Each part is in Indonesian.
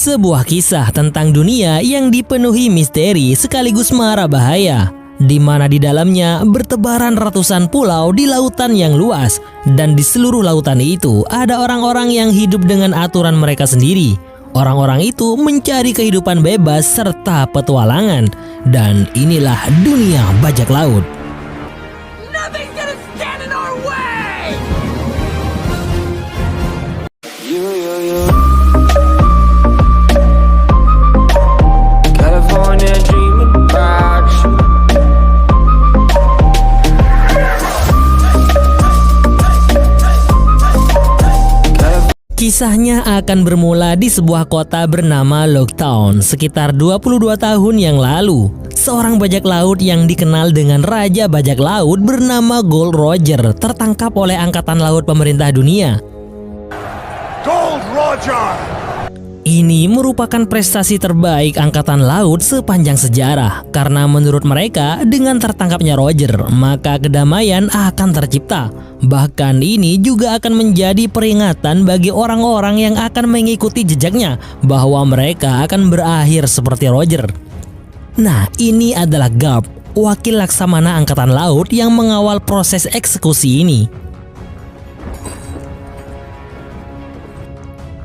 Sebuah kisah tentang dunia yang dipenuhi misteri sekaligus mara bahaya, di mana di dalamnya bertebaran ratusan pulau di lautan yang luas, dan di seluruh lautan itu ada orang-orang yang hidup dengan aturan mereka sendiri. Orang-orang itu mencari kehidupan bebas serta petualangan, dan inilah dunia bajak laut. Nothing's gonna stand in our way! California dreaming about you. Kisahnya akan bermula di sebuah kota bernama Locktown sekitar 22 tahun yang lalu. Seorang bajak laut yang dikenal dengan Raja Bajak Laut bernama Gold Roger tertangkap oleh Angkatan Laut Pemerintah Dunia. Gold Roger! Ini merupakan prestasi terbaik Angkatan Laut sepanjang sejarah, karena menurut mereka dengan tertangkapnya Roger, maka kedamaian akan tercipta. Bahkan ini juga akan menjadi peringatan bagi orang-orang yang akan mengikuti jejaknya bahwa mereka akan berakhir seperti Roger. Nah, ini adalah Garp, wakil Laksamana Angkatan Laut yang mengawal proses eksekusi ini.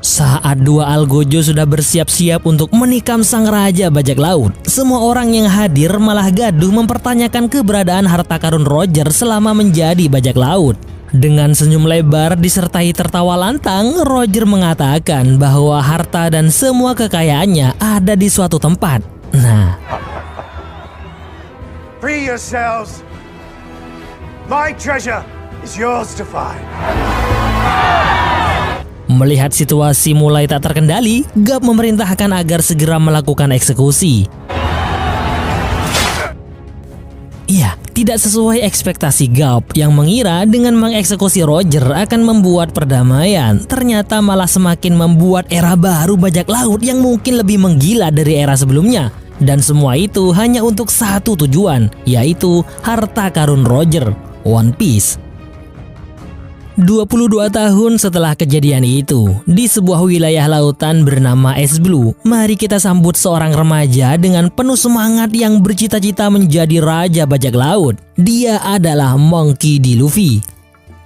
Saat dua algojo sudah bersiap-siap untuk menikam sang Raja Bajak Laut, semua orang yang hadir malah gaduh mempertanyakan keberadaan harta karun Roger selama menjadi bajak laut. Dengan senyum lebar disertai tertawa lantang, Roger mengatakan bahwa harta dan semua kekayaannya ada di suatu tempat. Nah, Free yourselves. My treasure is yours to find. melihat situasi mulai tak terkendali, Garp memerintahkan agar segera melakukan eksekusi. Ya, tidak sesuai ekspektasi Garp yang mengira dengan mengeksekusi Roger akan membuat perdamaian. Ternyata malah semakin membuat era baru bajak laut yang mungkin lebih menggila dari era sebelumnya. Dan semua itu hanya untuk satu tujuan, yaitu harta karun Roger, One Piece. 22 tahun setelah kejadian itu, di sebuah wilayah lautan bernama Es Blue, mari kita sambut seorang remaja dengan penuh semangat yang bercita-cita menjadi Raja Bajak Laut. Dia adalah Monkey D. Luffy.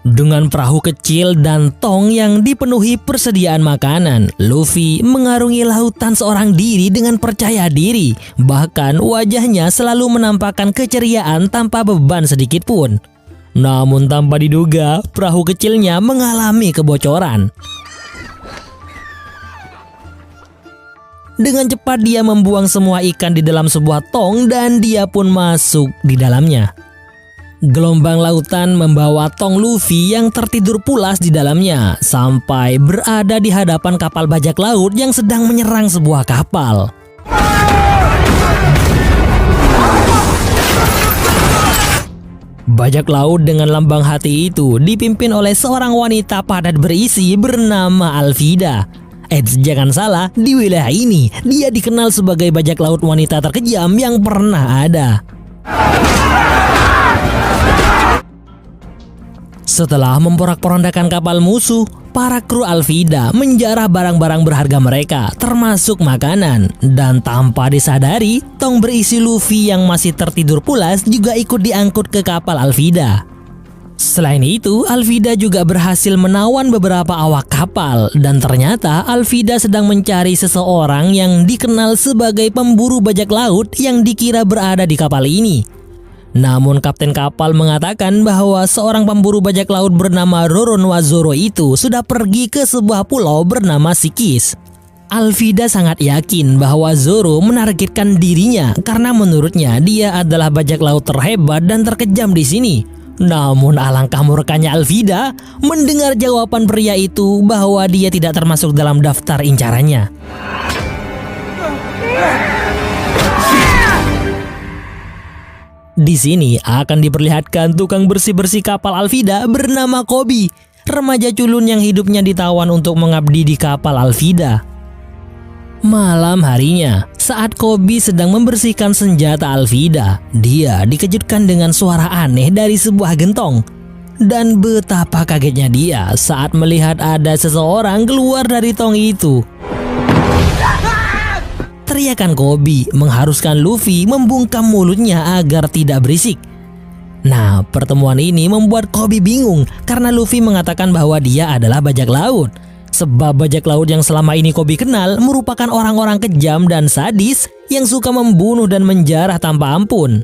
Dengan perahu kecil dan tong yang dipenuhi persediaan makanan, Luffy mengarungi lautan seorang diri dengan percaya diri. Bahkan wajahnya selalu menampakkan keceriaan tanpa beban sedikit pun. Namun tanpa diduga, perahu kecilnya mengalami kebocoran. Dengan cepat dia membuang semua ikan di dalam sebuah tong dan dia pun masuk di dalamnya. Gelombang lautan membawa tong Luffy yang tertidur pulas di dalamnya sampai berada di hadapan kapal bajak laut yang sedang menyerang sebuah kapal. Bajak laut dengan lambang hati itu dipimpin oleh seorang wanita padat berisi bernama Alvida. Jangan salah, di wilayah ini dia dikenal sebagai bajak laut wanita terkejam yang pernah ada. Setelah memporak-porandakan kapal musuh, para kru Alvida menjarah barang-barang berharga mereka, termasuk makanan. Dan tanpa disadari, tong berisi Luffy yang masih tertidur pulas juga ikut diangkut ke kapal Alvida. Selain itu, Alvida juga berhasil menawan beberapa awak kapal. Dan ternyata Alvida sedang mencari seseorang yang dikenal sebagai pemburu bajak laut yang dikira berada di kapal ini. Namun kapten kapal mengatakan bahwa seorang pemburu bajak laut bernama Roronoa Zoro itu sudah pergi ke sebuah pulau bernama Sikis. Alvida sangat yakin bahwa Zoro menargetkan dirinya karena menurutnya dia adalah bajak laut terhebat dan terkejam di sini. Namun alangkah murkanya Alvida mendengar jawaban pria itu bahwa dia tidak termasuk dalam daftar incarannya. Di sini akan diperlihatkan tukang bersih-bersih kapal Alvida bernama Koby, remaja culun yang hidupnya ditawan untuk mengabdi di kapal Alvida. Malam harinya, saat Koby sedang membersihkan senjata Alvida, dia dikejutkan dengan suara aneh dari sebuah gentong. Dan betapa kagetnya dia saat melihat ada seseorang keluar dari tong itu. teriakan Kobe mengharuskan Luffy membungkam mulutnya agar tidak berisik. Nah, pertemuan ini membuat Kobe bingung karena Luffy mengatakan bahwa dia adalah bajak laut. Sebab bajak laut yang selama ini Kobe kenal merupakan orang-orang kejam dan sadis yang suka membunuh dan menjarah tanpa ampun.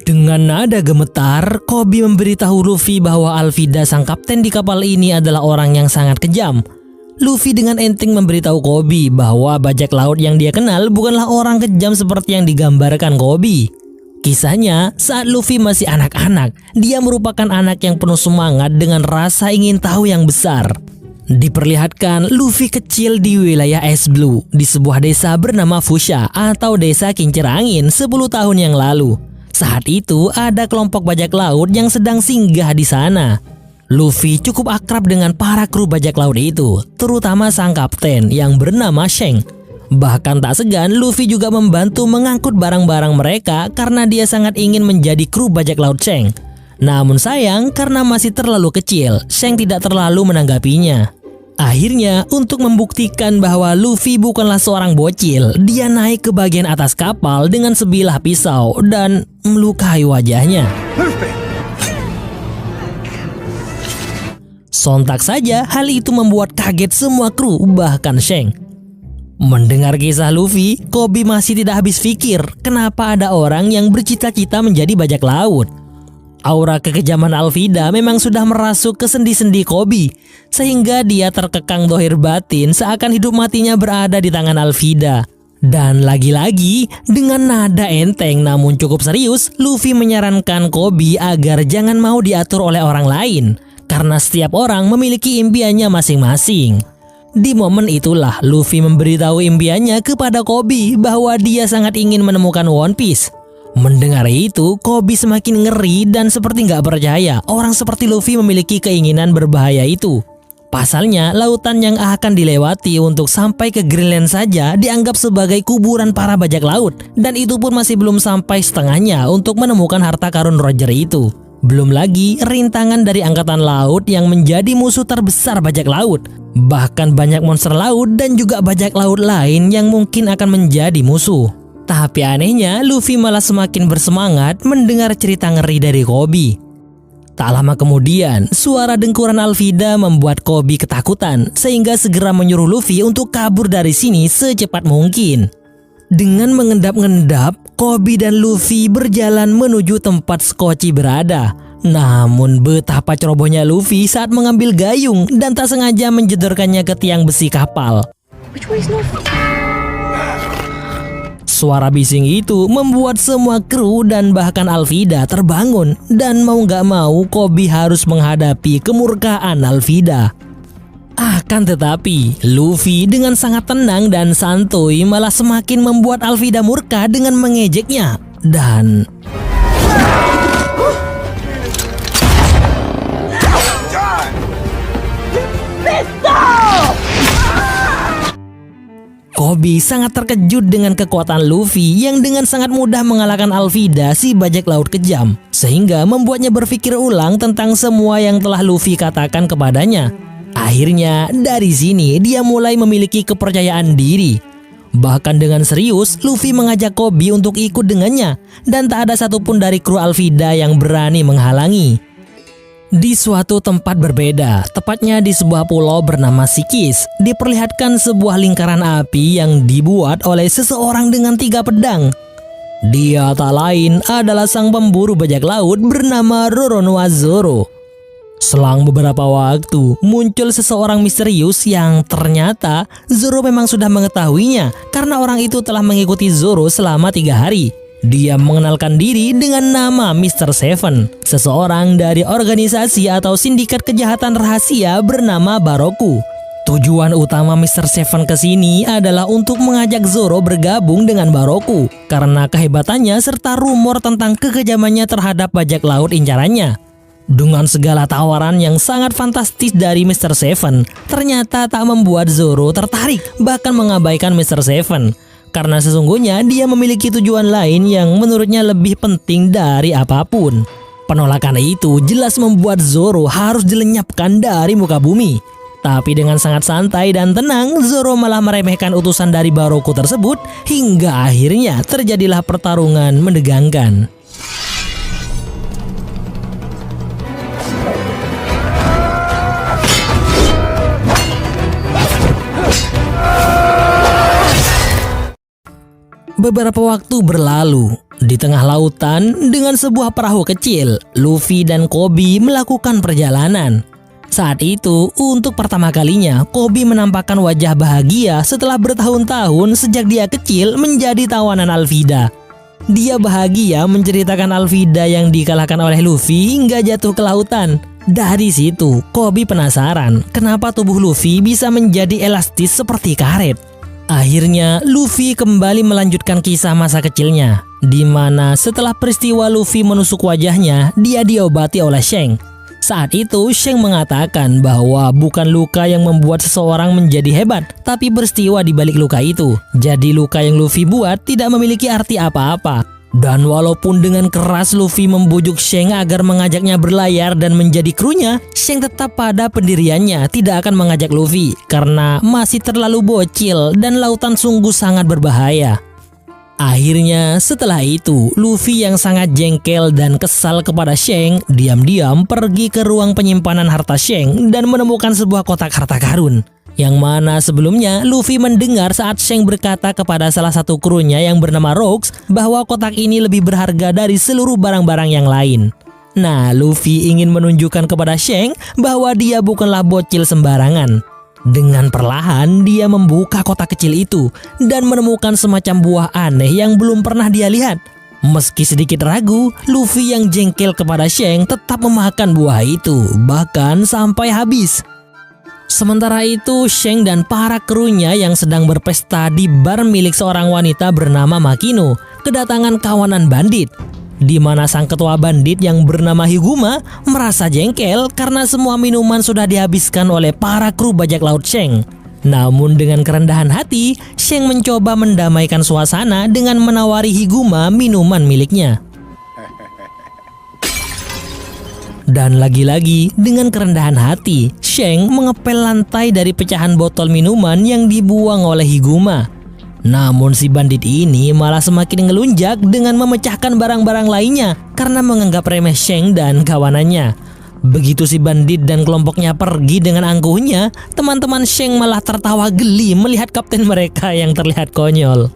Dengan nada gemetar, Kobe memberitahu Luffy bahwa Alvida sang kapten di kapal ini adalah orang yang sangat kejam. Luffy dengan enteng memberitahu Kobe bahwa bajak laut yang dia kenal bukanlah orang kejam seperti yang digambarkan Kobe. Kisahnya, saat Luffy masih anak-anak, dia merupakan anak yang penuh semangat dengan rasa ingin tahu yang besar. Diperlihatkan Luffy kecil di wilayah Es Blue di sebuah desa bernama Fusha atau desa kincir angin 10 tahun yang lalu. Saat itu ada kelompok bajak laut yang sedang singgah di sana. Luffy cukup akrab dengan para kru bajak laut itu, terutama sang kapten yang bernama Shanks. Bahkan tak segan Luffy juga membantu mengangkut barang-barang mereka karena dia sangat ingin menjadi kru bajak laut Shanks. Namun sayang karena masih terlalu kecil, Shanks tidak terlalu menanggapinya. Akhirnya, untuk membuktikan bahwa Luffy bukanlah seorang bocil, dia naik ke bagian atas kapal dengan sebilah pisau dan melukai wajahnya. Sontak saja, hal itu membuat kaget semua kru, bahkan Shanks. Mendengar kisah Luffy, Kobe masih tidak habis pikir kenapa ada orang yang bercita-cita menjadi bajak laut. Aura kekejaman Alvida memang sudah merasuk ke sendi-sendi Kobe, sehingga dia terkekang dohir batin seakan hidup matinya berada di tangan Alvida. Dan lagi-lagi, dengan nada enteng namun cukup serius, Luffy menyarankan Kobe agar jangan mau diatur oleh orang lain, karena setiap orang memiliki impiannya masing-masing. Di momen itulah Luffy memberitahu impiannya kepada Kobe bahwa dia sangat ingin menemukan One Piece. Mendengar itu, Kobe semakin ngeri dan seperti nggak percaya orang seperti Luffy memiliki keinginan berbahaya itu. Pasalnya, lautan yang akan dilewati untuk sampai ke Greenland saja dianggap sebagai kuburan para bajak laut, dan itu pun masih belum sampai setengahnya untuk menemukan harta karun Roger itu. Belum lagi rintangan dari angkatan laut yang menjadi musuh terbesar bajak laut. Bahkan banyak monster laut dan juga bajak laut lain yang mungkin akan menjadi musuh. Tapi anehnya, Luffy malah semakin bersemangat mendengar cerita ngeri dari Kobe. Tak lama kemudian, suara dengkuran Alvida membuat Kobe ketakutan, sehingga segera menyuruh Luffy untuk kabur dari sini secepat mungkin. Dengan mengendap-ngendap, Kobe dan Luffy berjalan menuju tempat Scotchy berada. Namun betapa cerobohnya Luffy saat mengambil gayung dan tak sengaja menjedorkannya ke tiang besi kapal. Which way's north? Suara bising itu membuat semua kru dan bahkan Alvida terbangun, dan mau gak mau Kobe harus menghadapi kemurkaan Alvida. Akan tetapi, Luffy dengan sangat tenang dan santuy malah semakin membuat Alvida murka dengan mengejeknya. Dan Kobe sangat terkejut dengan kekuatan Luffy yang dengan sangat mudah mengalahkan Alvida si bajak laut kejam, sehingga membuatnya berpikir ulang tentang semua yang telah Luffy katakan kepadanya. Akhirnya dari sini dia mulai memiliki kepercayaan diri. Bahkan dengan serius, Luffy mengajak Kobe untuk ikut dengannya, dan tak ada satupun dari kru Alvida yang berani menghalangi. Di suatu tempat berbeda, tepatnya di sebuah pulau bernama Sikis, diperlihatkan sebuah lingkaran api yang dibuat oleh seseorang dengan 3 pedang. Dia tak lain adalah sang pemburu bajak laut bernama Roronoa Zoro. Selang beberapa waktu, muncul seseorang misterius yang ternyata Zoro memang sudah mengetahuinya karena orang itu telah mengikuti Zoro selama 3 hari. Dia mengenalkan diri dengan nama Mr. Seven, seseorang dari organisasi atau sindikat kejahatan rahasia bernama Baroku. Tujuan utama Mr. Seven kesini adalah untuk mengajak Zoro bergabung dengan Baroku karena kehebatannya serta rumor tentang kekejamannya terhadap bajak laut incarannya. Dengan segala tawaran yang sangat fantastis dari Mr. Seven, ternyata tak membuat Zoro tertarik, bahkan mengabaikan Mr. Seven. Karena sesungguhnya dia memiliki tujuan lain yang menurutnya lebih penting dari apapun. Penolakan itu jelas membuat Zoro harus dilenyapkan dari muka bumi. Tapi dengan sangat santai dan tenang, Zoro malah meremehkan utusan dari Baroku tersebut hingga akhirnya terjadilah pertarungan menegangkan. Beberapa waktu berlalu. Di tengah lautan, dengan sebuah perahu kecil, Luffy dan Koby melakukan perjalanan. Saat itu, untuk pertama kalinya, Koby menampakkan wajah bahagia setelah bertahun-tahun sejak dia kecil menjadi tawanan Alvida. Dia bahagia menceritakan Alvida yang dikalahkan oleh Luffy hingga jatuh ke lautan. Dari situ, Koby penasaran kenapa tubuh Luffy bisa menjadi elastis seperti karet. Akhirnya, Luffy kembali melanjutkan kisah masa kecilnya, di mana setelah peristiwa Luffy menusuk wajahnya, dia diobati oleh Shanks. Saat itu, Shanks mengatakan bahwa bukan luka yang membuat seseorang menjadi hebat, tapi peristiwa di balik luka itu. Jadi luka yang Luffy buat tidak memiliki arti apa-apa. Dan walaupun dengan keras Luffy membujuk Shanks agar mengajaknya berlayar dan menjadi krunya, Shanks tetap pada pendiriannya tidak akan mengajak Luffy karena masih terlalu bocil dan lautan sungguh sangat berbahaya. Akhirnya setelah itu, Luffy yang sangat jengkel dan kesal kepada Shanks diam-diam pergi ke ruang penyimpanan harta Shanks dan menemukan sebuah kotak harta karun. Yang mana sebelumnya Luffy mendengar saat Shanks berkata kepada salah satu krunya yang bernama Rox bahwa kotak ini lebih berharga dari seluruh barang-barang yang lain. Nah, Luffy ingin menunjukkan kepada Shanks bahwa dia bukanlah bocil sembarangan. Dengan perlahan dia membuka kotak kecil itu dan menemukan semacam buah aneh yang belum pernah dia lihat. Meski sedikit ragu, Luffy yang jengkel kepada Shanks tetap memakan buah itu, bahkan sampai habis. Sementara itu, Shanks dan para krunya yang sedang berpesta di bar milik seorang wanita bernama Makino kedatangan kawanan bandit, di mana sang ketua bandit yang bernama Higuma merasa jengkel karena semua minuman sudah dihabiskan oleh para kru bajak laut Shanks. Namun dengan kerendahan hati, Shanks mencoba mendamaikan suasana dengan menawari Higuma minuman miliknya. Dan lagi-lagi dengan kerendahan hati, Shanks mengepel lantai dari pecahan botol minuman yang dibuang oleh Higuma. Namun si bandit ini malah semakin ngelunjak dengan memecahkan barang-barang lainnya karena menganggap remeh Shanks dan kawanannya. Begitu si bandit dan kelompoknya pergi dengan angkuhnya, teman-teman Shanks malah tertawa geli melihat kapten mereka yang terlihat konyol.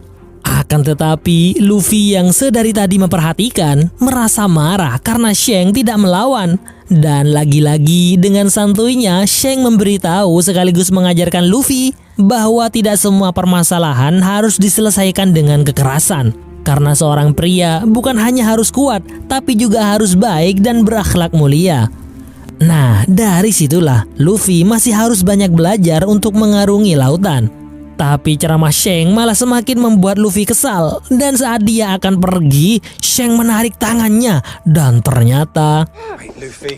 Akan tetapi, Luffy yang sedari tadi memperhatikan merasa marah karena Shanks tidak melawan. Dan lagi-lagi dengan santuinya, Shanks memberitahu sekaligus mengajarkan Luffy bahwa tidak semua permasalahan harus diselesaikan dengan kekerasan. Karena seorang pria bukan hanya harus kuat, tapi juga harus baik dan berakhlak mulia. Nah, dari situlah Luffy masih harus banyak belajar untuk mengarungi lautan. Tapi ceramah Shanks malah semakin membuat Luffy kesal. Dan saat dia akan pergi, Shanks menarik tangannya. Dan ternyata Wait, Luffy.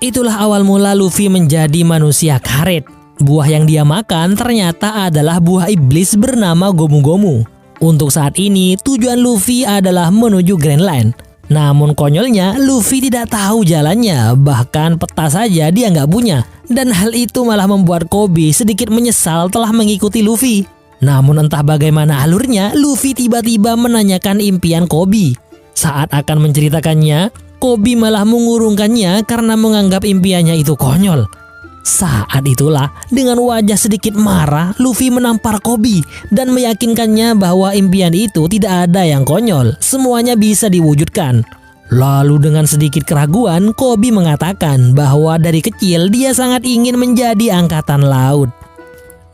itulah awal mula Luffy menjadi manusia karet. Buah yang dia makan ternyata adalah buah iblis bernama Gomu Gomu. Untuk saat ini, tujuan Luffy adalah menuju Grand Line. Namun konyolnya, Luffy tidak tahu jalannya, bahkan peta saja dia nggak punya. Dan hal itu malah membuat Koby sedikit menyesal telah mengikuti Luffy. Namun entah bagaimana alurnya, Luffy tiba-tiba menanyakan impian Koby. Saat akan menceritakannya, Koby malah mengurungkannya karena menganggap impiannya itu konyol. Saat itulah, dengan wajah sedikit marah, Luffy menampar Koby dan meyakinkannya bahwa impian itu tidak ada yang konyol, semuanya bisa diwujudkan. Lalu dengan sedikit keraguan, Koby mengatakan bahwa dari kecil dia sangat ingin menjadi angkatan laut.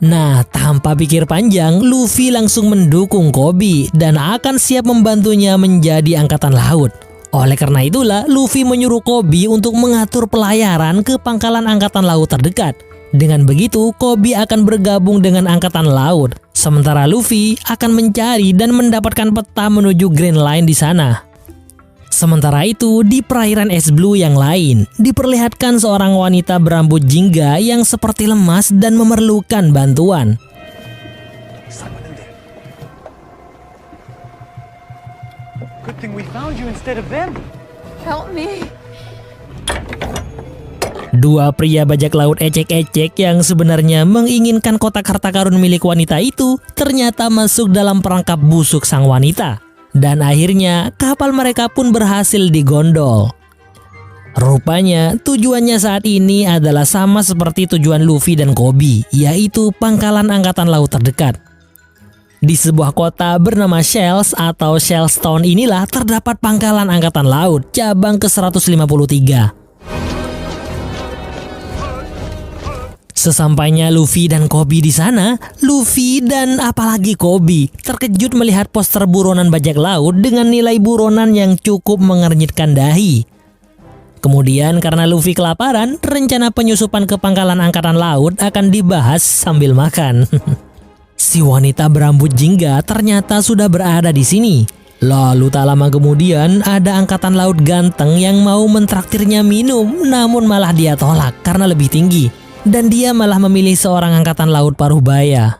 Nah, tanpa pikir panjang, Luffy langsung mendukung Koby dan akan siap membantunya menjadi angkatan laut. Oleh karena itulah, Luffy menyuruh Koby untuk mengatur pelayaran ke pangkalan angkatan laut terdekat. Dengan begitu, Koby akan bergabung dengan angkatan laut, sementara Luffy akan mencari dan mendapatkan peta menuju Grand Line di sana. Sementara itu, di perairan es blue yang lain, diperlihatkan seorang wanita berambut jingga yang seperti lemas dan memerlukan bantuan. Someone in there. Good thing we found you instead of them. Help me. Dua pria bajak laut ecek-ecek yang sebenarnya menginginkan kotak harta karun milik wanita itu ternyata masuk dalam perangkap busuk sang wanita. Dan akhirnya kapal mereka pun berhasil digondol. Rupanya tujuannya saat ini adalah sama seperti tujuan Luffy dan Koby, yaitu pangkalan angkatan laut terdekat. Di sebuah kota bernama Shells atau Shellstown inilah terdapat pangkalan angkatan laut cabang ke-153. Sesampainya Luffy dan Koby di sana, Luffy dan apalagi Koby terkejut melihat poster buronan bajak laut dengan nilai buronan yang cukup mengernyitkan dahi. Kemudian karena Luffy kelaparan, rencana penyusupan ke pangkalan angkatan laut akan dibahas sambil makan. Si wanita berambut jingga ternyata sudah berada di sini. Lalu tak lama kemudian ada angkatan laut ganteng yang mau mentraktirnya minum, namun malah dia tolak karena lebih tinggi. Dan dia malah memilih seorang angkatan laut paruh baya.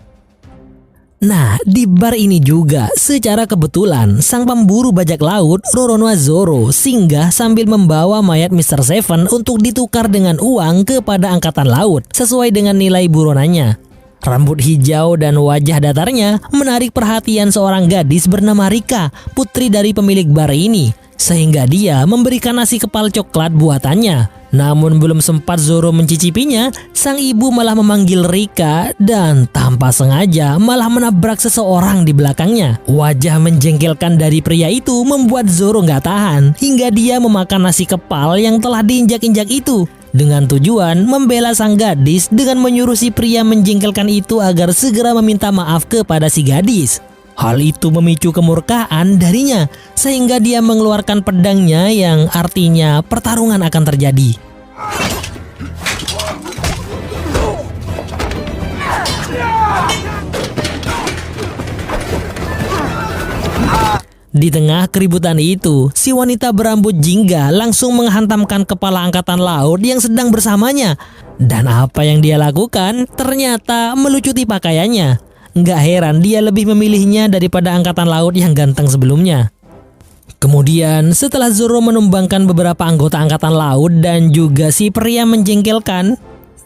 Nah, di bar ini juga secara kebetulan sang pemburu bajak laut Roronoa Zoro singgah sambil membawa mayat Mr. Seven untuk ditukar dengan uang kepada angkatan laut sesuai dengan nilai buronannya. Rambut hijau dan wajah datarnya menarik perhatian seorang gadis bernama Rika, putri dari pemilik bar ini, sehingga dia memberikan nasi kepal coklat buatannya. Namun belum sempat Zoro mencicipinya, sang ibu malah memanggil Rika dan tanpa sengaja malah menabrak seseorang di belakangnya. Wajah menjengkelkan dari pria itu membuat Zoro nggak tahan hingga dia memakan nasi kepal yang telah diinjak-injak itu. Dengan tujuan membela sang gadis dengan menyuruh si pria menjengkelkan itu agar segera meminta maaf kepada si gadis. Hal itu memicu kemurkaan darinya sehingga dia mengeluarkan pedangnya yang artinya pertarungan akan terjadi. Di tengah keributan itu, si wanita berambut jingga langsung menghantamkan kepala angkatan laut yang sedang bersamanya. Dan apa yang dia lakukan ternyata melucuti pakaiannya. Nggak heran dia lebih memilihnya daripada angkatan laut yang ganteng sebelumnya. Kemudian setelah Zoro menumbangkan beberapa anggota angkatan laut dan juga si pria menjengkelkan,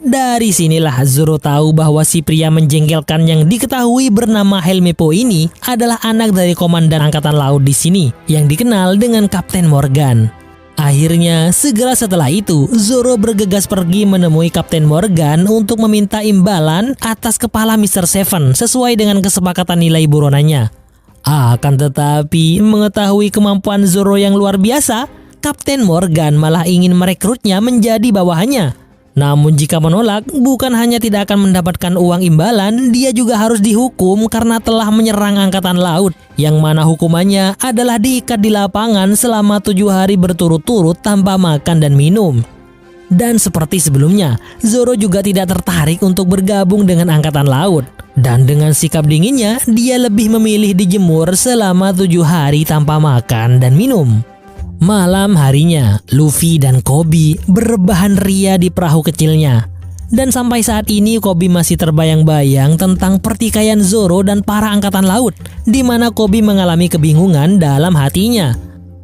dari sinilah Zoro tahu bahwa si pria menjengkelkan yang diketahui bernama Helmeppo ini adalah anak dari komandan angkatan laut di sini yang dikenal dengan Kapten Morgan. Akhirnya, segera setelah itu, Zoro bergegas pergi menemui Kapten Morgan untuk meminta imbalan atas kepala Mr. Seven sesuai dengan kesepakatan nilai buronannya. Akan tetapi, mengetahui kemampuan Zoro yang luar biasa, Kapten Morgan malah ingin merekrutnya menjadi bawahannya. Namun jika menolak, bukan hanya tidak akan mendapatkan uang imbalan, dia juga harus dihukum karena telah menyerang angkatan laut, yang mana hukumannya adalah diikat di lapangan selama 7 hari berturut-turut tanpa makan dan minum. Dan seperti sebelumnya, Zoro juga tidak tertarik untuk bergabung dengan angkatan laut. Dan dengan sikap dinginnya, dia lebih memilih dijemur selama 7 hari tanpa makan dan minum. Malam harinya, Luffy dan Koby berrebahan ria di perahu kecilnya. Dan sampai saat ini Koby masih terbayang-bayang tentang pertikaian Zoro dan para angkatan laut, di mana Koby mengalami kebingungan dalam hatinya.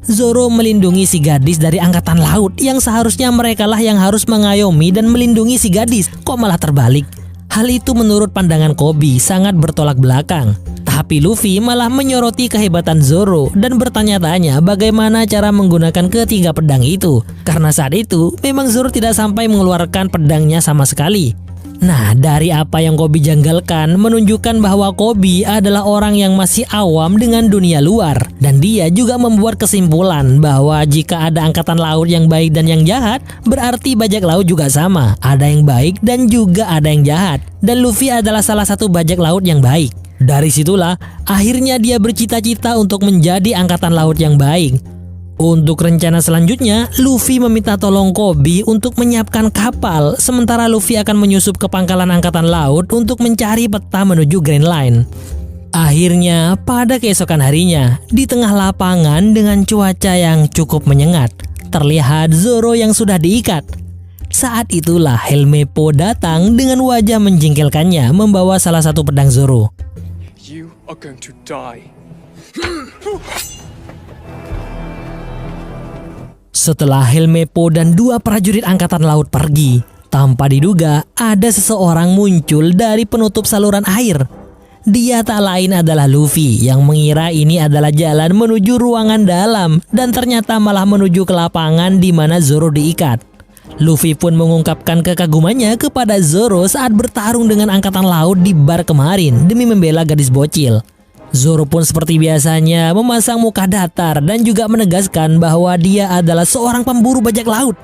Zoro melindungi si gadis dari angkatan laut yang seharusnya merekalah yang harus mengayomi dan melindungi si gadis, kok malah terbalik. Hal itu menurut pandangan Koby sangat bertolak belakang. Tapi Luffy malah menyoroti kehebatan Zoro dan bertanya-tanya bagaimana cara menggunakan ketiga pedang itu. Karena saat itu memang Zoro tidak sampai mengeluarkan pedangnya sama sekali. Nah, dari apa yang Koby janggalkan menunjukkan bahwa Koby adalah orang yang masih awam dengan dunia luar. Dan dia juga membuat kesimpulan bahwa jika ada angkatan laut yang baik dan yang jahat, berarti bajak laut juga sama. Ada yang baik dan juga ada yang jahat. Dan Luffy adalah salah satu bajak laut yang baik. Dari situlah akhirnya dia bercita-cita untuk menjadi angkatan laut yang baik. Untuk rencana selanjutnya, Luffy meminta tolong Koby untuk menyiapkan kapal, sementara Luffy akan menyusup ke pangkalan angkatan laut untuk mencari peta menuju Grand Line. Akhirnya, pada keesokan harinya, di tengah lapangan dengan cuaca yang cukup menyengat, terlihat Zoro yang sudah diikat. Saat itulah Helmeppo datang dengan wajah menjengkelkannya membawa salah satu pedang Zoro. You are going to die. Setelah Helmeppo dan 2 prajurit angkatan laut pergi, tanpa diduga ada seseorang muncul dari penutup saluran air. Dia tak lain adalah Luffy yang mengira ini adalah jalan menuju ruangan dalam dan ternyata malah menuju ke lapangan di mana Zoro diikat. Luffy pun mengungkapkan kekagumannya kepada Zoro saat bertarung dengan angkatan laut di bar kemarin demi membela gadis bocil. Zoro pun seperti biasanya memasang muka datar dan juga menegaskan bahwa dia adalah seorang pemburu bajak laut.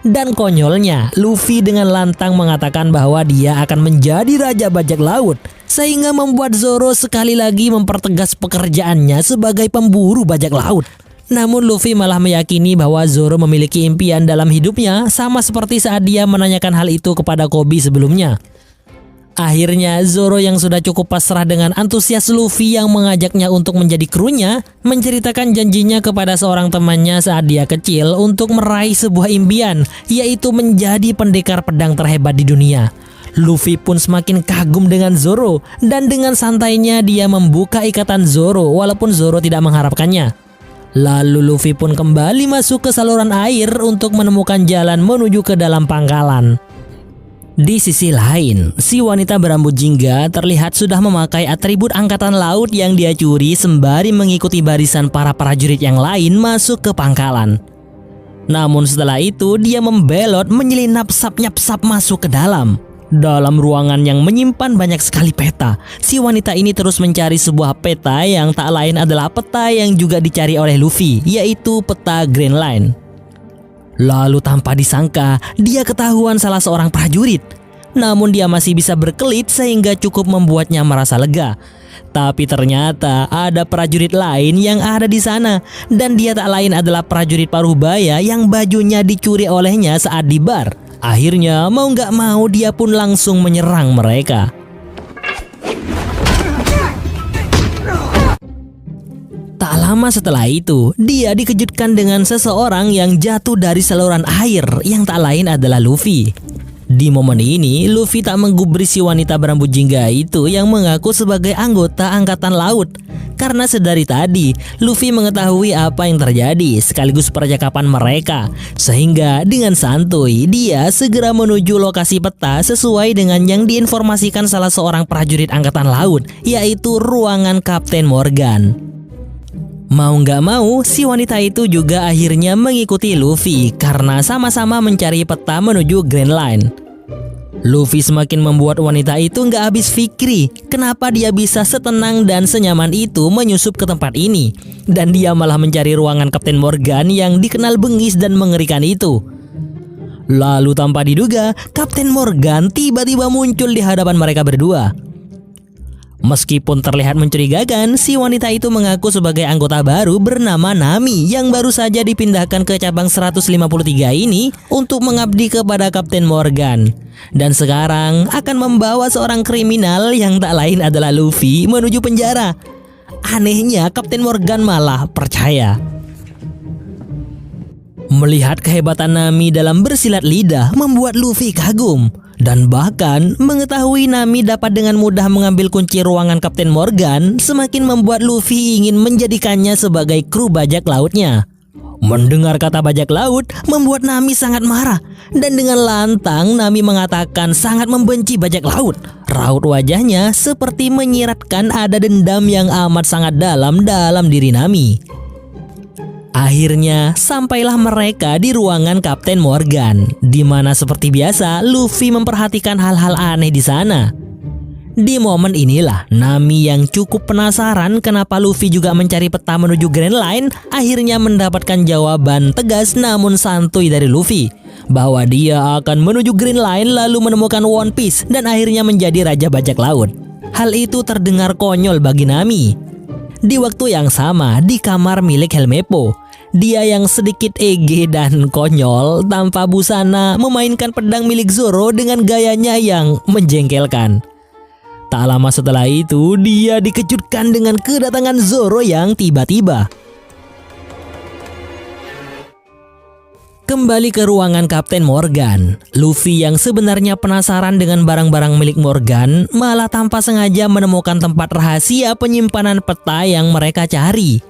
Dan konyolnya, Luffy dengan lantang mengatakan bahwa dia akan menjadi raja bajak laut, sehingga membuat Zoro sekali lagi mempertegas pekerjaannya sebagai pemburu bajak laut. Namun Luffy malah meyakini bahwa Zoro memiliki impian dalam hidupnya, sama seperti saat dia menanyakan hal itu kepada Koby sebelumnya. Akhirnya Zoro yang sudah cukup pasrah dengan antusias Luffy yang mengajaknya untuk menjadi krunya, menceritakan janjinya kepada seorang temannya saat dia kecil untuk meraih sebuah impian, yaitu menjadi pendekar pedang terhebat di dunia. Luffy pun semakin kagum dengan Zoro, dan dengan santainya dia membuka ikatan Zoro walaupun Zoro tidak mengharapkannya. Lalu Luffy pun kembali masuk ke saluran air untuk menemukan jalan menuju ke dalam pangkalan. Di sisi lain, si wanita berambut jingga terlihat sudah memakai atribut angkatan laut yang dia curi sembari mengikuti barisan para prajurit yang lain masuk ke pangkalan. Namun setelah itu dia membelot menyelinap sap-nyap-sap masuk ke dalam. Dalam ruangan yang menyimpan banyak sekali peta, si wanita ini terus mencari sebuah peta yang tak lain adalah peta yang juga dicari oleh Luffy, yaitu peta Grand Line. Lalu tanpa disangka, dia ketahuan salah seorang prajurit. Namun dia masih bisa berkelit sehingga cukup membuatnya merasa lega. Tapi ternyata ada prajurit lain yang ada di sana, dan dia tak lain adalah prajurit Parubaya yang bajunya dicuri olehnya saat di bar. Akhirnya mau gak mau dia pun langsung menyerang mereka. Tak lama setelah itu, dia dikejutkan dengan seseorang yang jatuh dari saluran air yang tak lain adalah Luffy. Di momen ini, Luffy tak menggubris si wanita berambut jingga itu yang mengaku sebagai anggota angkatan laut. Karena sedari tadi, Luffy mengetahui apa yang terjadi sekaligus percakapan mereka. Sehingga dengan santuy, dia segera menuju lokasi peta sesuai dengan yang diinformasikan salah seorang prajurit angkatan laut, yaitu ruangan Kapten Morgan. Mau nggak mau, si wanita itu juga akhirnya mengikuti Luffy karena sama-sama mencari peta menuju Grand Line. Luffy semakin membuat wanita itu nggak habis fikri kenapa dia bisa setenang dan senyaman itu menyusup ke tempat ini. Dan dia malah mencari ruangan Kapten Morgan yang dikenal bengis dan mengerikan itu. Lalu tanpa diduga, Kapten Morgan tiba-tiba muncul di hadapan mereka berdua. Meskipun terlihat mencurigakan, si wanita itu mengaku sebagai anggota baru bernama Nami yang baru saja dipindahkan ke cabang 153 ini untuk mengabdi kepada Kapten Morgan. Dan sekarang akan membawa seorang kriminal yang tak lain adalah Luffy menuju penjara. Anehnya Kapten Morgan malah percaya. Melihat kehebatan Nami dalam bersilat lidah membuat Luffy kagum. Dan bahkan mengetahui Nami dapat dengan mudah mengambil kunci ruangan Kapten Morgan semakin membuat Luffy ingin menjadikannya sebagai kru bajak lautnya. Mendengar kata bajak laut membuat Nami sangat marah. Dan dengan lantang Nami mengatakan sangat membenci bajak laut. Raut wajahnya seperti menyiratkan ada dendam yang amat sangat dalam diri Nami. Akhirnya sampailah mereka di ruangan Kapten Morgan, di mana seperti biasa Luffy memperhatikan hal-hal aneh di sana. Di momen inilah Nami yang cukup penasaran kenapa Luffy juga mencari peta menuju Grand Line akhirnya mendapatkan jawaban tegas namun santuy dari Luffy bahwa dia akan menuju Grand Line lalu menemukan One Piece dan akhirnya menjadi raja bajak laut. Hal itu terdengar konyol bagi Nami. Di waktu yang sama di kamar milik Helmeppo, dia yang sedikit ege dan konyol tanpa busana memainkan pedang milik Zoro dengan gayanya yang menjengkelkan. Tak lama setelah itu dia dikejutkan dengan kedatangan Zoro yang tiba-tiba. Kembali ke ruangan Kapten Morgan, Luffy yang sebenarnya penasaran dengan barang-barang milik Morgan malah tanpa sengaja menemukan tempat rahasia penyimpanan peta yang mereka cari.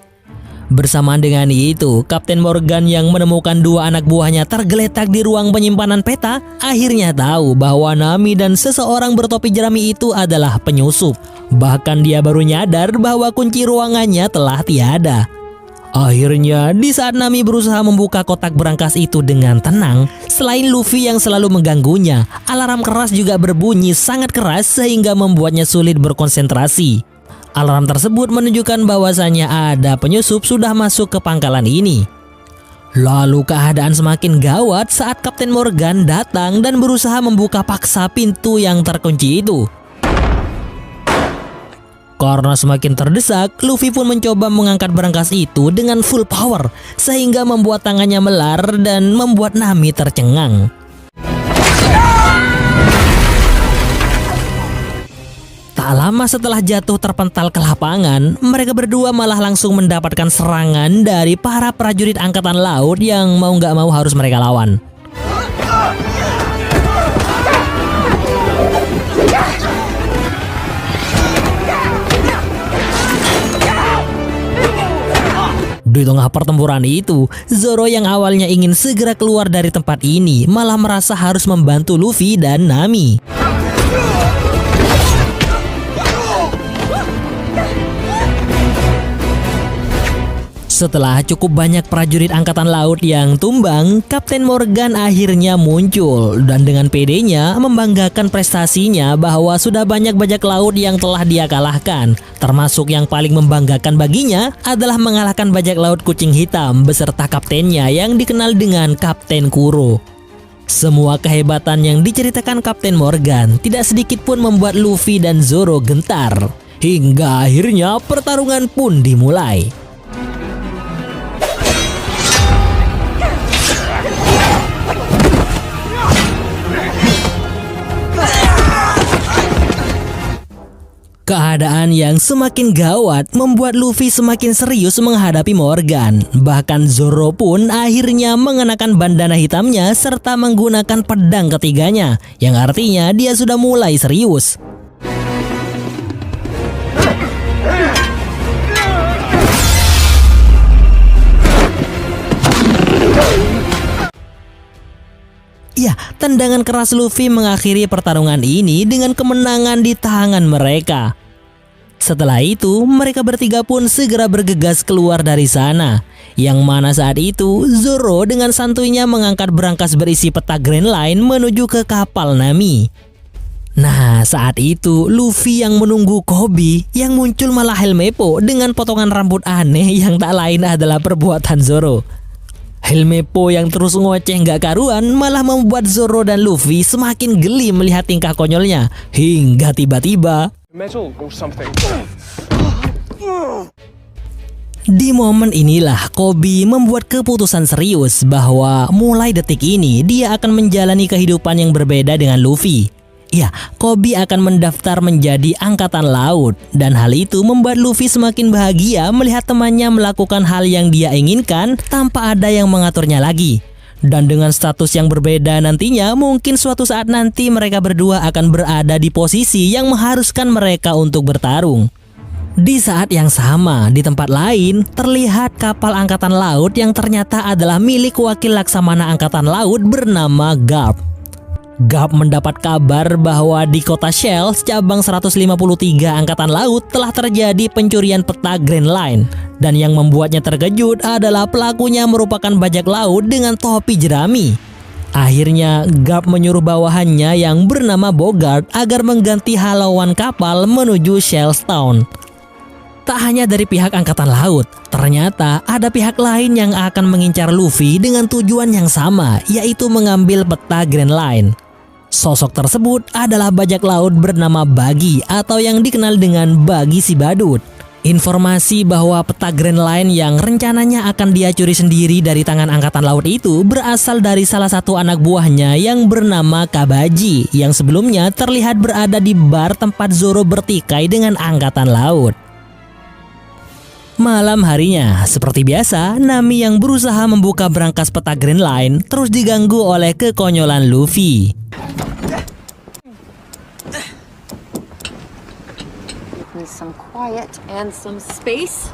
Bersamaan dengan itu, Kapten Morgan yang menemukan dua anak buahnya tergeletak di ruang penyimpanan peta akhirnya tahu bahwa Nami dan seseorang bertopi jerami itu adalah penyusup. Bahkan dia baru nyadar bahwa kunci ruangannya telah tiada. Akhirnya, di saat Nami berusaha membuka kotak berangkas itu dengan tenang, selain Luffy yang selalu mengganggunya, alarm keras juga berbunyi sangat keras sehingga membuatnya sulit berkonsentrasi. Alarm tersebut menunjukkan bahwasannya ada penyusup sudah masuk ke pangkalan ini. Lalu keadaan semakin gawat saat Kapten Morgan datang dan berusaha membuka paksa pintu yang terkunci itu. Karena semakin terdesak, Luffy pun mencoba mengangkat berangkas itu dengan full power, sehingga membuat tangannya melar dan membuat Nami tercengang. Tak lama setelah jatuh terpental ke lapangan, mereka berdua malah langsung mendapatkan serangan dari para prajurit angkatan laut yang mau nggak mau harus mereka lawan. Di tengah pertempuran itu, Zoro yang awalnya ingin segera keluar dari tempat ini malah merasa harus membantu Luffy dan Nami. Setelah cukup banyak prajurit angkatan laut yang tumbang, Kapten Morgan akhirnya muncul dan dengan pedenya membanggakan prestasinya bahwa sudah banyak bajak laut yang telah dia kalahkan. Termasuk yang paling membanggakan baginya adalah mengalahkan bajak laut kucing hitam beserta kaptennya yang dikenal dengan Kapten Kuro. Semua kehebatan yang diceritakan Kapten Morgan tidak sedikit pun membuat Luffy dan Zoro gentar. Hingga akhirnya pertarungan pun dimulai. Keadaan yang semakin gawat membuat Luffy semakin serius menghadapi Morgan. Bahkan Zoro pun akhirnya mengenakan bandana hitamnya serta menggunakan pedang ketiganya, yang artinya dia sudah mulai serius. Ya, tendangan keras Luffy mengakhiri pertarungan ini dengan kemenangan di tangan mereka. Setelah itu, mereka bertiga pun segera bergegas keluar dari sana. Yang mana saat itu, Zoro dengan santuinya mengangkat berangkas berisi peta Grand Line menuju ke kapal Nami. Nah, saat itu Luffy yang menunggu Koby, yang muncul malah Helmeppo dengan potongan rambut aneh yang tak lain adalah perbuatan Zoro. Helmeppo yang terus ngoceh nggak karuan malah membuat Zoro dan Luffy semakin geli melihat tingkah konyolnya. Hingga tiba-tiba Metal or something. di momen inilah Koby membuat keputusan serius bahwa mulai detik ini dia akan menjalani kehidupan yang berbeda dengan Luffy. Ya, Koby akan mendaftar menjadi angkatan laut dan hal itu membuat Luffy semakin bahagia melihat temannya melakukan hal yang dia inginkan tanpa ada yang mengaturnya lagi. Dan dengan status yang berbeda nantinya, mungkin suatu saat nanti mereka berdua akan berada di posisi yang mengharuskan mereka untuk bertarung. Di saat yang sama, di tempat lain, terlihat kapal angkatan laut yang ternyata adalah milik wakil laksamana angkatan laut bernama Garp. Garp mendapat kabar bahwa di kota Shells cabang 153 angkatan laut telah terjadi pencurian peta Grand Line. Dan yang membuatnya terkejut adalah pelakunya merupakan bajak laut dengan topi jerami. Akhirnya Garp menyuruh bawahannya yang bernama Bogart agar mengganti halauan kapal menuju Shells Town. Tak hanya dari pihak angkatan laut, ternyata ada pihak lain yang akan mengincar Luffy dengan tujuan yang sama, yaitu mengambil peta Grand Line. Sosok tersebut adalah bajak laut bernama Buggy atau yang dikenal dengan Buggy si Badut. Informasi bahwa peta Grand Line yang rencananya akan dia curi sendiri dari tangan angkatan laut itu berasal dari salah satu anak buahnya yang bernama Kabaji yang sebelumnya terlihat berada di bar tempat Zoro bertikai dengan angkatan laut. Malam harinya, seperti biasa, Nami yang berusaha membuka berangkas peta Grand Line terus diganggu oleh kekonyolan Luffy. Need some quiet and some space.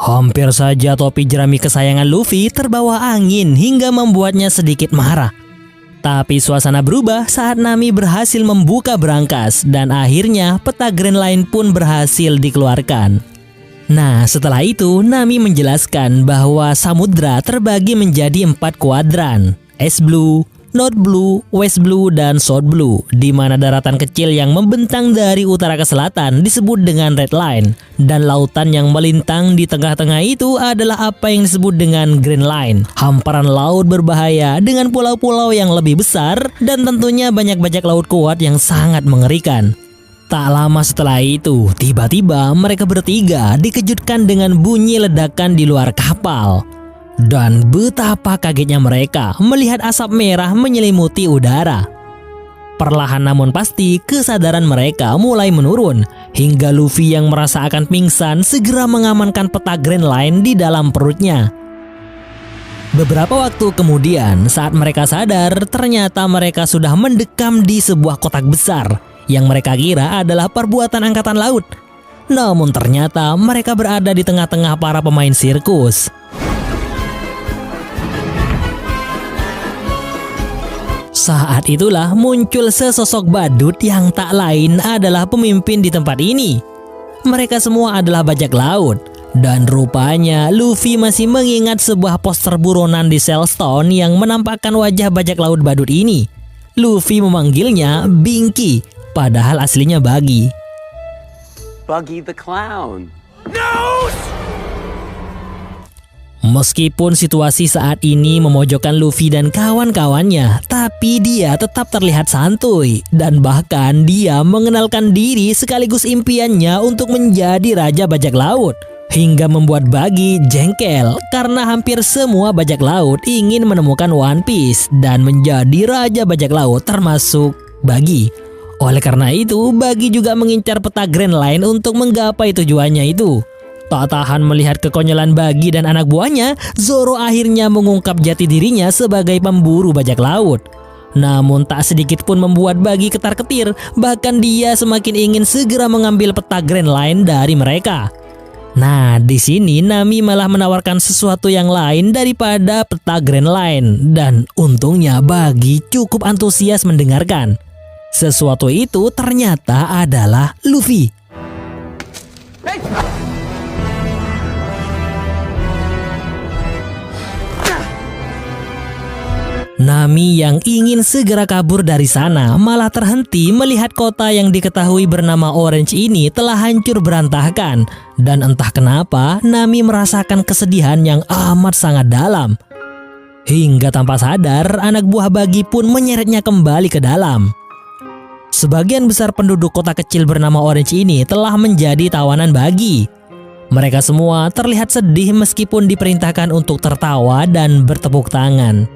Hampir saja topi jerami kesayangan Luffy terbawa angin hingga membuatnya sedikit marah. Tapi suasana berubah saat Nami berhasil membuka brankas dan akhirnya peta Grand Line pun berhasil dikeluarkan. Nah, setelah itu Nami menjelaskan bahwa samudra terbagi menjadi 4 kuadran: East Blue, North Blue, West Blue, dan South Blue, di mana daratan kecil yang membentang dari utara ke selatan disebut dengan Red Line, dan lautan yang melintang di tengah-tengah itu adalah apa yang disebut dengan Green Line, hamparan laut berbahaya dengan pulau-pulau yang lebih besar dan tentunya banyak bajak laut kuat yang sangat mengerikan. Tak lama setelah itu, tiba-tiba mereka bertiga dikejutkan dengan bunyi ledakan di luar kapal. Dan betapa kagetnya mereka melihat asap merah menyelimuti udara. Perlahan namun pasti kesadaran mereka mulai menurun, hingga Luffy yang merasa akan pingsan segera mengamankan peta Grand Line di dalam perutnya. Beberapa waktu kemudian, saat mereka sadar, ternyata mereka sudah mendekam di sebuah kotak besar yang mereka kira adalah perbuatan angkatan laut. Namun ternyata mereka berada di tengah-tengah para pemain sirkus. Saat itulah muncul sesosok badut yang tak lain adalah pemimpin di tempat ini. Mereka semua adalah bajak laut. Dan rupanya Luffy masih mengingat sebuah poster buronan di Sailstone yang menampakkan wajah bajak laut badut ini. Luffy memanggilnya Binky, padahal aslinya Buggy. Buggy the Clown. Meskipun situasi saat ini memojokkan Luffy dan kawan-kawannya, tapi dia tetap terlihat santuy dan bahkan dia mengenalkan diri sekaligus impiannya untuk menjadi raja bajak laut, hingga membuat Buggy jengkel karena hampir semua bajak laut ingin menemukan One Piece dan menjadi raja bajak laut termasuk Buggy. Oleh karena itu, Buggy juga mengincar peta Grand Line untuk menggapai tujuannya itu. Tak tahan melihat kekonyolan Buggy dan anak buahnya, Zoro akhirnya mengungkap jati dirinya sebagai pemburu bajak laut. Namun tak sedikit pun membuat Buggy ketar-ketir, bahkan dia semakin ingin segera mengambil peta Grand Line dari mereka. Nah, di sini Nami malah menawarkan sesuatu yang lain daripada peta Grand Line, dan untungnya Buggy cukup antusias mendengarkan. Sesuatu itu ternyata adalah Luffy. Nami yang ingin segera kabur dari sana malah terhenti melihat kota yang diketahui bernama Orange ini telah hancur berantakan. Dan entah kenapa Nami merasakan kesedihan yang amat sangat dalam. Hingga tanpa sadar anak buah Buggy pun menyeretnya kembali ke dalam. Sebagian besar penduduk kota kecil bernama Orange ini telah menjadi tawanan Buggy. Mereka semua terlihat sedih meskipun diperintahkan untuk tertawa dan bertepuk tangan.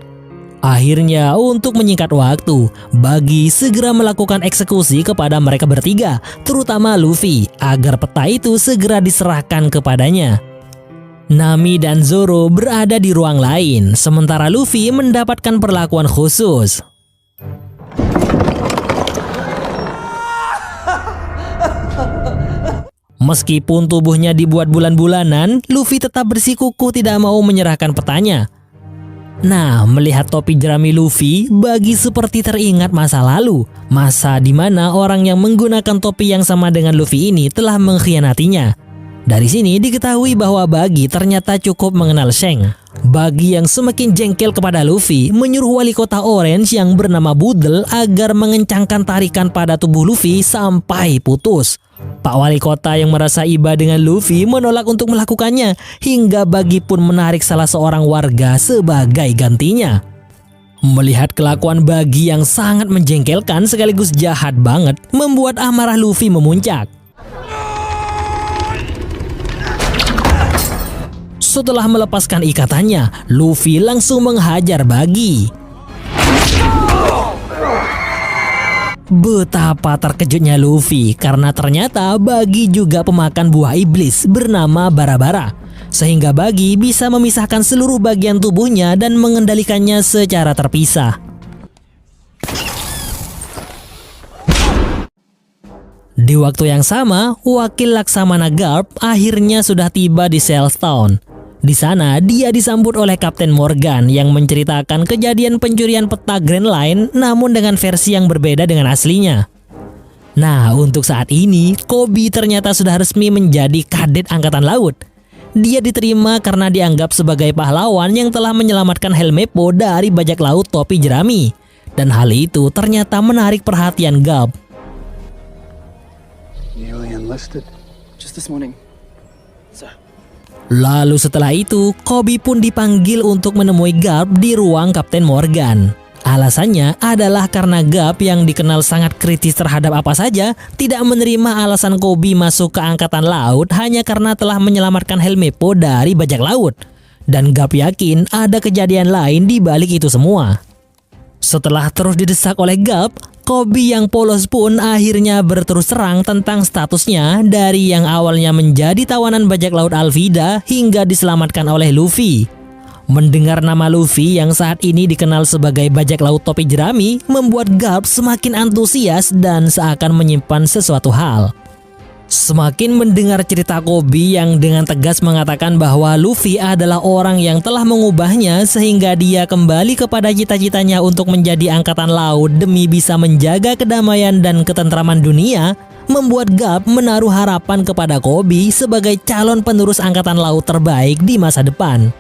Akhirnya untuk menyingkat waktu, Buggy segera melakukan eksekusi kepada mereka bertiga, terutama Luffy, agar peta itu segera diserahkan kepadanya. Nami dan Zoro berada di ruang lain, sementara Luffy mendapatkan perlakuan khusus. Meskipun tubuhnya dibuat bulan-bulanan, Luffy tetap bersikukuh tidak mau menyerahkan petanya. Nah, melihat topi jerami Luffy, Buggy seperti teringat masa lalu. Masa di mana orang yang menggunakan topi yang sama dengan Luffy ini telah mengkhianatinya. Dari sini diketahui bahwa Buggy ternyata cukup mengenal Shanks. Buggy yang semakin jengkel kepada Luffy menyuruh wali kota Orange yang bernama Budel agar mengencangkan tarikan pada tubuh Luffy sampai putus. Pak wali kota yang merasa iba dengan Luffy menolak untuk melakukannya, hingga Buggy pun menarik salah seorang warga sebagai gantinya. Melihat kelakuan Buggy yang sangat menjengkelkan sekaligus jahat banget, membuat amarah Luffy memuncak. Setelah melepaskan ikatannya, Luffy langsung menghajar Buggy. Betapa terkejutnya Luffy karena ternyata Buggy juga pemakan buah iblis bernama Bara-Bara, sehingga Buggy bisa memisahkan seluruh bagian tubuhnya dan mengendalikannya secara terpisah. Di waktu yang sama, wakil Laksamana Garp akhirnya sudah tiba di Sealstown. Di sana, dia disambut oleh Kapten Morgan yang menceritakan kejadian pencurian peta Grand Line namun dengan versi yang berbeda dengan aslinya. Nah, untuk saat ini, Koby ternyata sudah resmi menjadi kadet Angkatan Laut. Dia diterima karena dianggap sebagai pahlawan yang telah menyelamatkan Helmeppo dari bajak laut topi jerami. Dan hal itu ternyata menarik perhatian Garp. Newly enlisted. Just this morning, sir. Lalu setelah itu, Koby pun dipanggil untuk menemui Garp di ruang Kapten Morgan. Alasannya adalah karena Garp yang dikenal sangat kritis terhadap apa saja tidak menerima alasan Koby masuk ke Angkatan Laut hanya karena telah menyelamatkan Helmeppo dari bajak laut. Dan Garp yakin ada kejadian lain di balik itu semua. Setelah terus didesak oleh Garp, Koby yang polos pun akhirnya berterus terang tentang statusnya dari yang awalnya menjadi tawanan bajak laut Alvida hingga diselamatkan oleh Luffy. Mendengar nama Luffy yang saat ini dikenal sebagai bajak laut topi jerami membuat Garp semakin antusias dan seakan menyimpan sesuatu hal. Semakin mendengar cerita Koby yang dengan tegas mengatakan bahwa Luffy adalah orang yang telah mengubahnya sehingga dia kembali kepada cita-citanya untuk menjadi angkatan laut demi bisa menjaga kedamaian dan ketentraman dunia, membuat Garp menaruh harapan kepada Koby sebagai calon penerus angkatan laut terbaik di masa depan.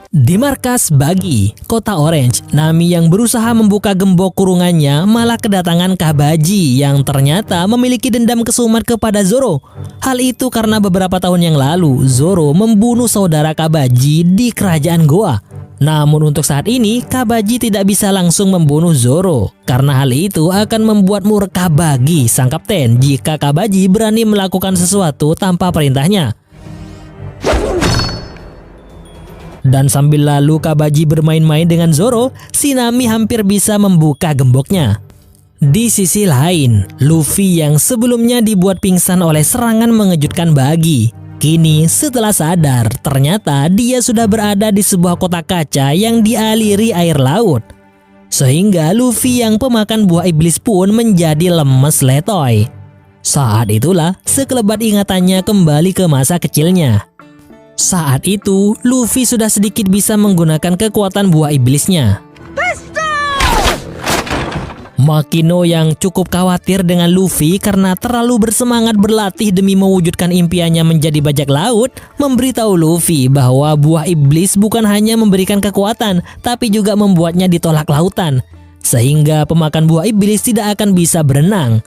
Di markas Buggy, kota Orange, Nami yang berusaha membuka gembok kurungannya malah kedatangan Kabaji yang ternyata memiliki dendam kesumat kepada Zoro. Hal itu karena beberapa tahun yang lalu Zoro membunuh saudara Kabaji di kerajaan Goa. Namun untuk saat ini Kabaji tidak bisa langsung membunuh Zoro karena hal itu akan membuat murka Buggy sang kapten jika Kabaji berani melakukan sesuatu tanpa perintahnya. Dan sambil lalu Kabaji bermain-main dengan Zoro, si Nami hampir bisa membuka gemboknya. Di sisi lain, Luffy yang sebelumnya dibuat pingsan oleh serangan mengejutkan Buggy, kini setelah sadar ternyata dia sudah berada di sebuah kota kaca yang dialiri air laut. Sehingga Luffy yang pemakan buah iblis pun menjadi lemes letoy. Saat itulah sekelebat ingatannya kembali ke masa kecilnya. Saat itu, Luffy sudah sedikit bisa menggunakan kekuatan buah iblisnya. Makino yang cukup khawatir dengan Luffy karena terlalu bersemangat berlatih demi mewujudkan impiannya menjadi bajak laut, memberitahu Luffy bahwa buah iblis bukan hanya memberikan kekuatan, tapi juga membuatnya ditolak lautan. Sehingga pemakan buah iblis tidak akan bisa berenang.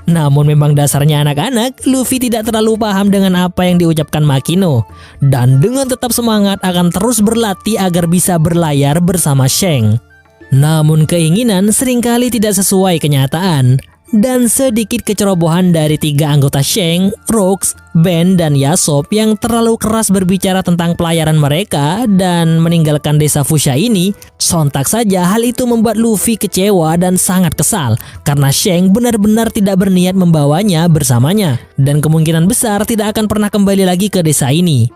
Namun memang dasarnya anak-anak, Luffy tidak terlalu paham dengan apa yang diucapkan Makino. Dan dengan tetap semangat akan terus berlatih agar bisa berlayar bersama Shanks. Namun keinginan seringkali tidak sesuai kenyataan. Dan sedikit kecerobohan dari 3 anggota Shanks, Rocks, Ben, dan Yasop yang terlalu keras berbicara tentang pelayaran mereka dan meninggalkan desa Fushia ini, sontak saja hal itu membuat Luffy kecewa dan sangat kesal karena Shanks benar-benar tidak berniat membawanya bersamanya dan kemungkinan besar tidak akan pernah kembali lagi ke desa ini.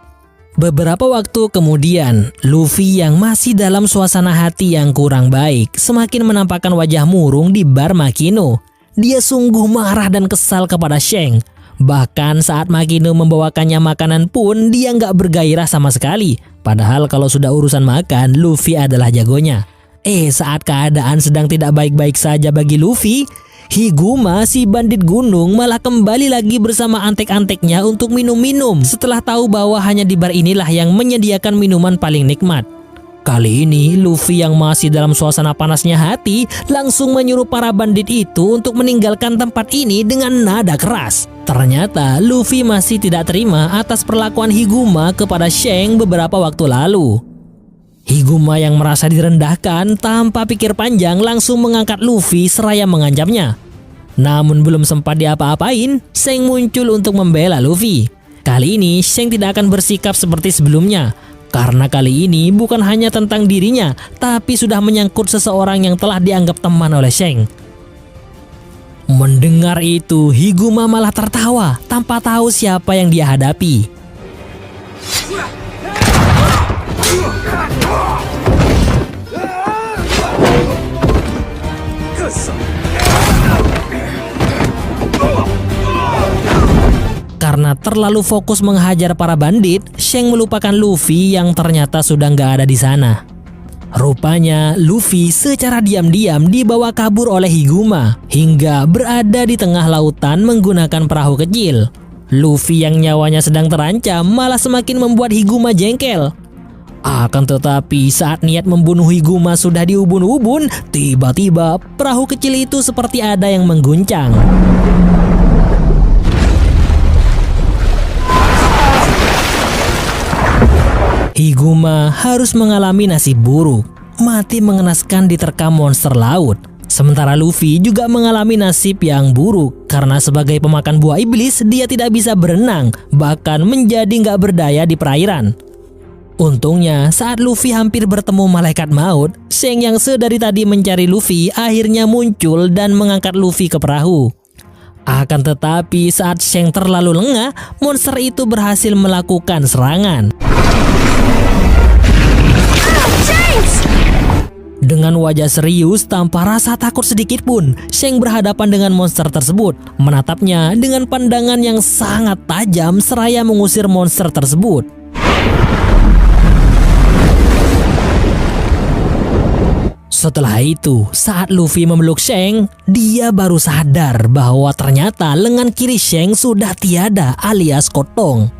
Beberapa waktu kemudian, Luffy yang masih dalam suasana hati yang kurang baik semakin menampakkan wajah murung di bar Makino. Dia sungguh marah dan kesal kepada Shanks. Bahkan saat Makino membawakannya makanan pun dia nggak bergairah sama sekali. Padahal kalau sudah urusan makan, Luffy adalah jagonya. Saat keadaan sedang tidak baik-baik saja bagi Luffy, Higuma si bandit gunung malah kembali lagi bersama antek-anteknya untuk minum-minum setelah tahu bahwa hanya di bar inilah yang menyediakan minuman paling nikmat. Kali ini Luffy yang masih dalam suasana panasnya hati langsung menyuruh para bandit itu untuk meninggalkan tempat ini dengan nada keras. Ternyata Luffy masih tidak terima atas perlakuan Higuma kepada Shanks beberapa waktu lalu. Higuma yang merasa direndahkan tanpa pikir panjang langsung mengangkat Luffy seraya mengancamnya. Namun belum sempat diapa-apain, Shanks muncul untuk membela Luffy. Kali ini Shanks tidak akan bersikap seperti sebelumnya. Karena kali ini bukan hanya tentang dirinya, tapi sudah menyangkut seseorang yang telah dianggap teman oleh Shanks. Mendengar itu, Higuma malah tertawa tanpa tahu siapa yang dia hadapi. karena terlalu fokus menghajar para bandit, Shanks melupakan Luffy yang ternyata sudah nggak ada di sana. Rupanya Luffy secara diam-diam dibawa kabur oleh Higuma hingga berada di tengah lautan menggunakan perahu kecil. Luffy yang nyawanya sedang terancam malah semakin membuat Higuma jengkel. Akan tetapi saat niat membunuh Higuma sudah di ubun-ubun, tiba-tiba perahu kecil itu seperti ada yang mengguncang. Higuma harus mengalami nasib buruk, mati mengenaskan diterkam monster laut. Sementara Luffy juga mengalami nasib yang buruk karena sebagai pemakan buah iblis dia tidak bisa berenang, bahkan menjadi nggak berdaya di perairan. Untungnya saat Luffy hampir bertemu malaikat maut, Shanks yang sedari tadi mencari Luffy akhirnya muncul dan mengangkat Luffy ke perahu. Akan tetapi saat Shanks terlalu lengah, monster itu berhasil melakukan serangan. Dengan wajah serius tanpa rasa takut sedikit pun, Shanks berhadapan dengan monster tersebut, menatapnya dengan pandangan yang sangat tajam seraya mengusir monster tersebut. Setelah itu, saat Luffy memeluk Shanks, dia baru sadar bahwa ternyata lengan kiri Shanks sudah tiada alias kotong.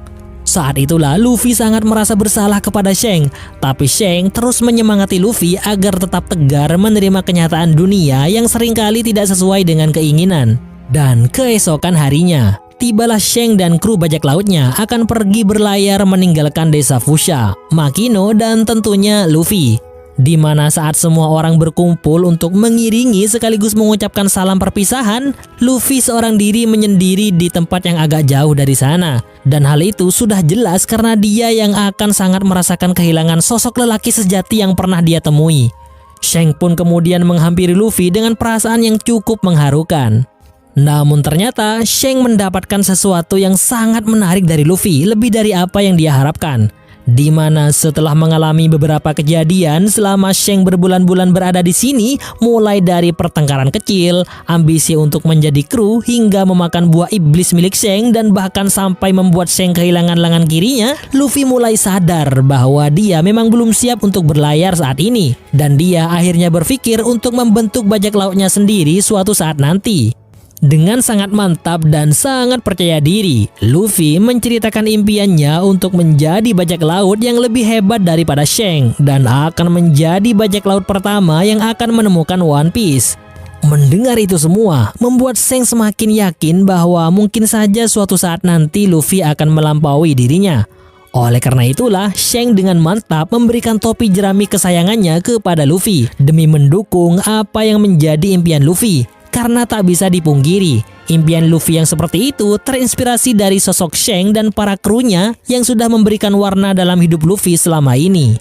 Saat itulah Luffy sangat merasa bersalah kepada Shanks, tapi Shanks terus menyemangati Luffy agar tetap tegar menerima kenyataan dunia yang seringkali tidak sesuai dengan keinginan. Dan keesokan harinya, tibalah Shanks dan kru bajak lautnya akan pergi berlayar meninggalkan desa Fushia, Makino dan tentunya Luffy. Di mana saat semua orang berkumpul untuk mengiringi sekaligus mengucapkan salam perpisahan, Luffy seorang diri menyendiri di tempat yang agak jauh dari sana. Dan hal itu sudah jelas karena dia yang akan sangat merasakan kehilangan sosok lelaki sejati yang pernah dia temui. Shanks pun kemudian menghampiri Luffy dengan perasaan yang cukup mengharukan. Namun ternyata Shanks mendapatkan sesuatu yang sangat menarik dari Luffy, lebih dari apa yang dia harapkan. Di mana setelah mengalami beberapa kejadian selama Shanks berbulan-bulan berada di sini, mulai dari pertengkaran kecil, ambisi untuk menjadi kru, hingga memakan buah iblis milik Shanks dan bahkan sampai membuat Shanks kehilangan lengan kirinya, Luffy mulai sadar bahwa dia memang belum siap untuk berlayar saat ini, dan dia akhirnya berpikir untuk membentuk bajak lautnya sendiri suatu saat nanti. Dengan sangat mantap dan sangat percaya diri, Luffy menceritakan impiannya untuk menjadi bajak laut yang lebih hebat daripada Shanks dan akan menjadi bajak laut pertama yang akan menemukan One Piece. Mendengar itu semua, membuat Shanks semakin yakin bahwa mungkin saja suatu saat nanti Luffy akan melampaui dirinya. Oleh karena itulah, Shanks dengan mantap memberikan topi jerami kesayangannya kepada Luffy demi mendukung apa yang menjadi impian Luffy. Karena tak bisa dipungkiri, impian Luffy yang seperti itu terinspirasi dari sosok Shanks dan para krunya yang sudah memberikan warna dalam hidup Luffy selama ini.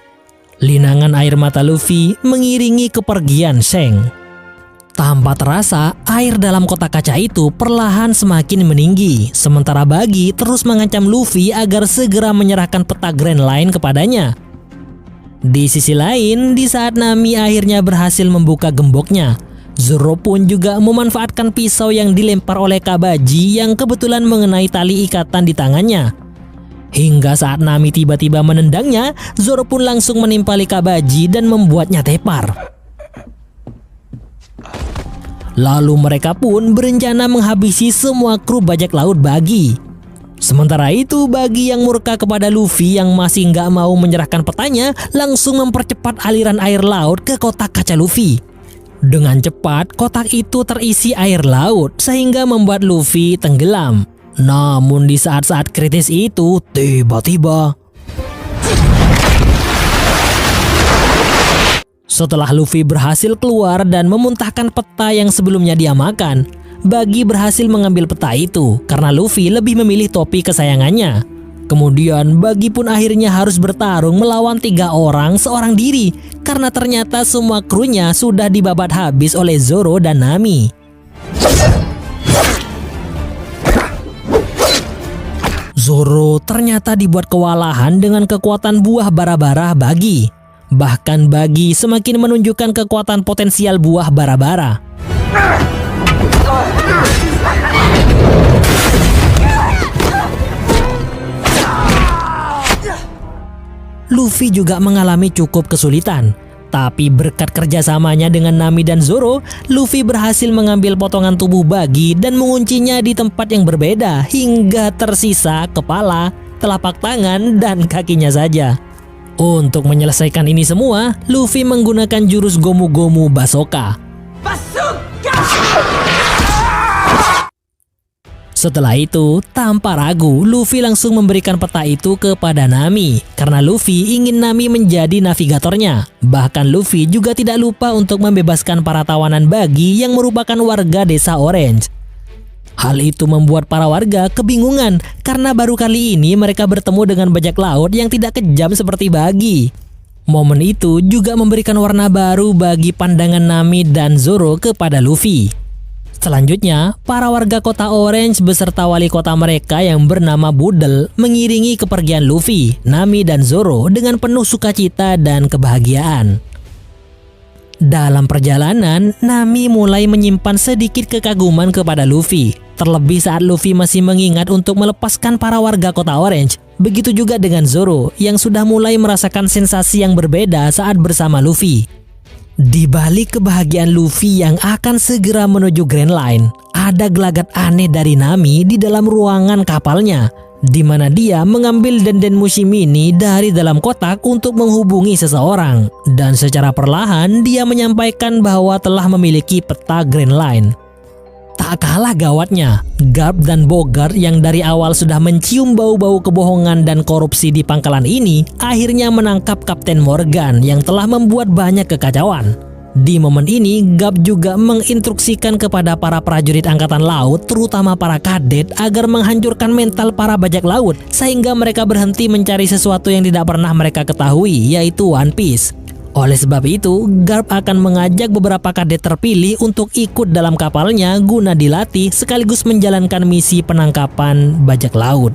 Linangan air mata Luffy mengiringi kepergian Shanks. Tanpa terasa, air dalam kotak kaca itu perlahan semakin meninggi, sementara Buggy terus mengancam Luffy agar segera menyerahkan peta Grand Line kepadanya. Di sisi lain, di saat Nami akhirnya berhasil membuka gemboknya, Zoro pun juga memanfaatkan pisau yang dilempar oleh Kabaji yang kebetulan mengenai tali ikatan di tangannya. Hingga saat Nami tiba-tiba menendangnya, Zoro pun langsung menimpali Kabaji dan membuatnya tepar. Lalu mereka pun berencana menghabisi semua kru bajak laut Buggy. Sementara itu, Buggy yang murka kepada Luffy yang masih nggak mau menyerahkan petanya, langsung mempercepat aliran air laut ke kotak kaca Luffy. Dengan cepat, kotak itu terisi air laut sehingga membuat Luffy tenggelam. Namun di saat-saat kritis itu, tiba-tiba setelah Luffy berhasil keluar dan memuntahkan peta yang sebelumnya dia makan, Buggy berhasil mengambil peta itu karena Luffy lebih memilih topi kesayangannya. Kemudian Buggy pun akhirnya harus bertarung melawan 3 orang seorang diri karena ternyata semua krunya sudah dibabat habis oleh Zoro dan Nami. Zoro ternyata dibuat kewalahan dengan kekuatan buah bara-bara Buggy. Bahkan Buggy semakin menunjukkan kekuatan potensial buah bara-bara. Luffy juga mengalami cukup kesulitan. Tapi berkat kerjasamanya dengan Nami dan Zoro, Luffy berhasil mengambil potongan tubuh Buggy dan menguncinya di tempat yang berbeda hingga tersisa kepala, telapak tangan, dan kakinya saja. Untuk menyelesaikan ini semua, Luffy menggunakan jurus Gomu Gomu Basoka. Setelah itu, tanpa ragu, Luffy langsung memberikan peta itu kepada Nami karena Luffy ingin Nami menjadi navigatornya. Bahkan Luffy juga tidak lupa untuk membebaskan para tawanan Buggy yang merupakan warga desa Orange. Hal itu membuat para warga kebingungan karena baru kali ini mereka bertemu dengan bajak laut yang tidak kejam seperti Buggy. Momen itu juga memberikan warna baru bagi pandangan Nami dan Zoro kepada Luffy. Selanjutnya, para warga kota Orange beserta wali kota mereka yang bernama Budel mengiringi kepergian Luffy, Nami, dan Zoro dengan penuh sukacita dan kebahagiaan. Dalam perjalanan, Nami mulai menyimpan sedikit kekaguman kepada Luffy. Terlebih saat Luffy masih mengingat untuk melepaskan para warga kota Orange. Begitu juga dengan Zoro yang sudah mulai merasakan sensasi yang berbeda saat bersama Luffy. Di balik kebahagiaan Luffy yang akan segera menuju Grand Line, ada gelagat aneh dari Nami di dalam ruangan kapalnya, di mana dia mengambil Denden Mushimini dari dalam kotak untuk menghubungi seseorang. Dan secara perlahan dia menyampaikan bahwa telah memiliki peta Grand Line. Tak kalah gawatnya, Garp dan Bogart yang dari awal sudah mencium bau-bau kebohongan dan korupsi di pangkalan ini akhirnya menangkap Kapten Morgan yang telah membuat banyak kekacauan. Di momen ini, Garp juga menginstruksikan kepada para prajurit angkatan laut, terutama para kadet, agar menghancurkan mental para bajak laut sehingga mereka berhenti mencari sesuatu yang tidak pernah mereka ketahui, yaitu One Piece. Oleh sebab itu, Garp akan mengajak beberapa kadet terpilih untuk ikut dalam kapalnya guna dilatih sekaligus menjalankan misi penangkapan bajak laut.